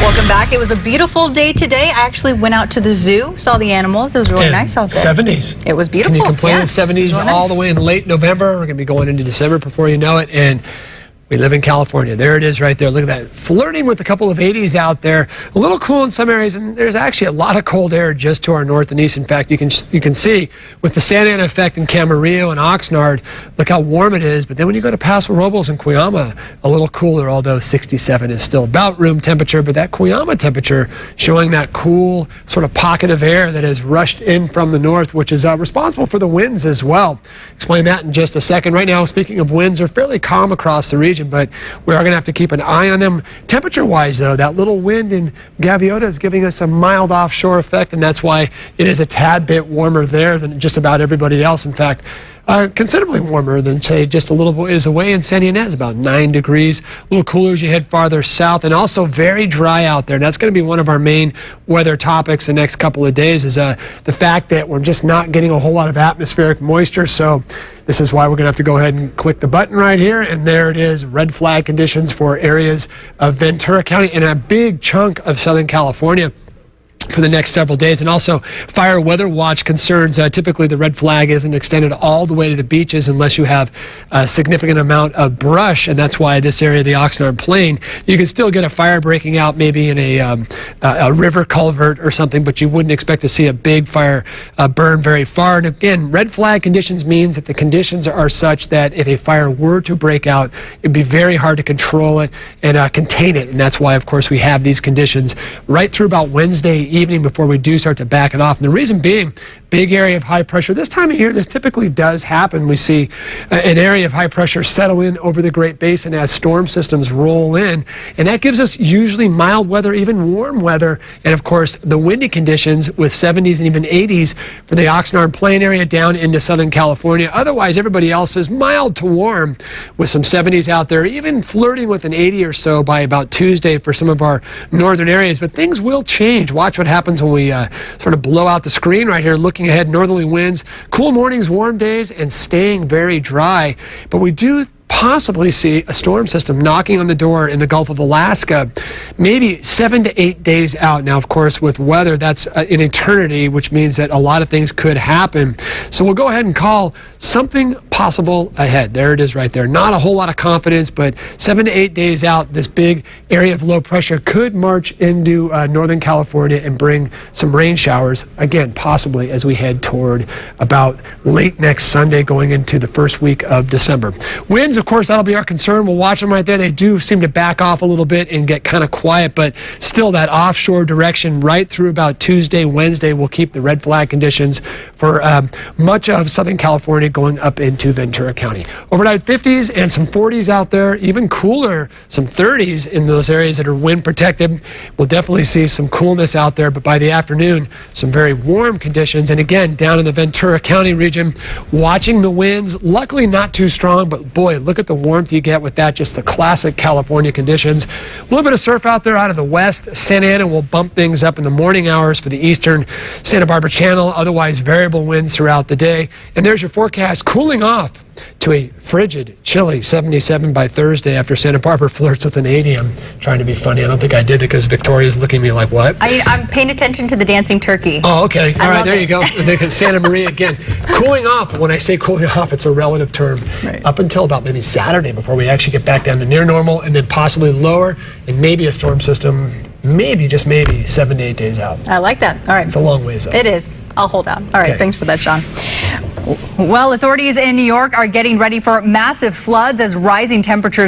Welcome back. It was a beautiful day today. I actually went out to the zoo, saw the animals. It was really nice out there. 70s. It was beautiful. Can you complain? Yeah, 70s really all nice. the way in late November. We're going to be going into December before you know it. And we live in California. There it is right there. Look at that. Flirting with a couple of 80s out there. A little cool in some areas, and there's actually a lot of cold air just to our north and east. In fact, you can see with the Santa Ana effect in Camarillo and Oxnard, look how warm it is. But then when you go to Paso Robles and Cuyama, a little cooler, although 67 is still about room temperature. But that Cuyama temperature showing that cool sort of pocket of air that has rushed in from the north, which is responsible for the winds as well. Explain that in just a second. Right now, speaking of winds, they're fairly calm across the region, but we are going to have to keep an eye on them. Temperature-wise, though, that little wind in Gaviota is giving us a mild offshore effect, and that's why it is a tad bit warmer there than just about everybody else. In fact, considerably warmer than, say, just a little ways away in Santa Ynez, about 9 degrees. A little cooler as you head farther south, and also very dry out there. And that's going to be one of our main weather topics the next couple of days, is the fact that we're just not getting a whole lot of atmospheric moisture. So this is why we're going to have to go ahead and click the button right here, and there it is, red flag conditions for areas of Ventura County and a big chunk of Southern California for the next several days. And also fire weather watch concerns. Typically the red flag isn't extended all the way to the beaches unless you have a significant amount of brush, and that's why this area of the Oxnard Plain, you can still get a fire breaking out maybe in a river culvert or something, but you wouldn't expect to see a big fire burn very far. And again, red flag conditions means that the conditions are such that if a fire were to break out, it'd be very hard to control it and contain it. And that's why, of course, we have these conditions right through about Wednesday evening before we do start to back it off. And the reason being, big area of high pressure. This time of year, this typically does happen. We see an area of high pressure settle in over the Great Basin as storm systems roll in, and that gives us usually mild weather, even warm weather, and of course the windy conditions with 70s and even 80s for the Oxnard Plain area down into Southern California. Otherwise, everybody else is mild to warm with some 70s out there, even flirting with an 80 or so by about Tuesday for some of our northern areas. But things will change. Watch what happens when we sort of blow out the screen right here. Looking ahead, northerly winds, cool mornings, warm days, and staying very dry. But we do possibly see a storm system knocking on the door in the Gulf of Alaska, maybe 7 to 8 days out. Now, of course, with weather, that's an eternity, which means that a lot of things could happen. So we'll go ahead and call something possible ahead. There it is right there. Not a whole lot of confidence, but 7 to 8 days out, this big area of low pressure could march into Northern California and bring some rain showers, again, possibly as we head toward about late next Sunday going into the first week of December. Winds, of course, that'll be our concern. We'll watch them right there. They do seem to back off a little bit and get kind of quiet, but still that offshore direction right through about Tuesday, Wednesday will keep the red flag conditions for much of Southern California going up into Ventura County. Overnight 50s and some 40s out there, even cooler, some 30s in those areas that are wind protected. We'll definitely see some coolness out there, but by the afternoon, some very warm conditions. And again, down in the Ventura County region, watching the winds, luckily not too strong, but boy, look at the warmth you get with that, just the classic California conditions. A little bit of surf out there out of the west. Santa Ana will bump things up in the morning hours for the eastern Santa Barbara Channel, otherwise variable winds throughout the day. And there's your forecast, cooling off to a frigid, chilly 77 by Thursday after Santa Barbara flirts with an 80. I'm trying to be funny. I don't think I did it because Victoria's looking at me like, what? I'm paying attention to the dancing turkey. Oh, okay. All right, there you go. And then Santa Maria again. Cooling off. When I say cooling off, it's a relative term. Right. Up until about maybe Saturday before we actually get back down to near normal, and then possibly lower, and maybe a storm system, maybe, just maybe, 7 to 8 days out. I like that. All right. It's a long ways out. It is. I'll hold out. All right. Okay. Thanks for that, Sean. Well, authorities in New York are getting ready for massive floods as rising temperatures